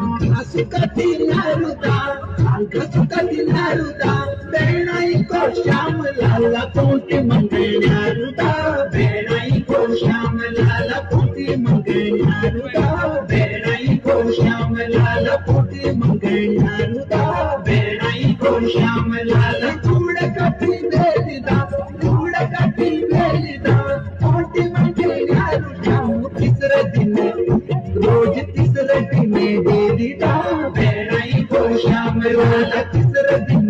सुखती नारुदा अंक सुखती नारुदा बेणाई को श्याम लाला कोटि मंगल्यारुदा बेणाई को श्याम लाला कोटि मंगल्यारुदा बेणाई को श्याम लाला कोटि मंगल्यारुदा बेणाई को श्याम लाला कूड़ कटी बेलिदा कोटि मंगल्यारुदा तीसरे दिन रोज तीसरे दिन देवीदा बेणाई को श्याम लाला तीसरे दिन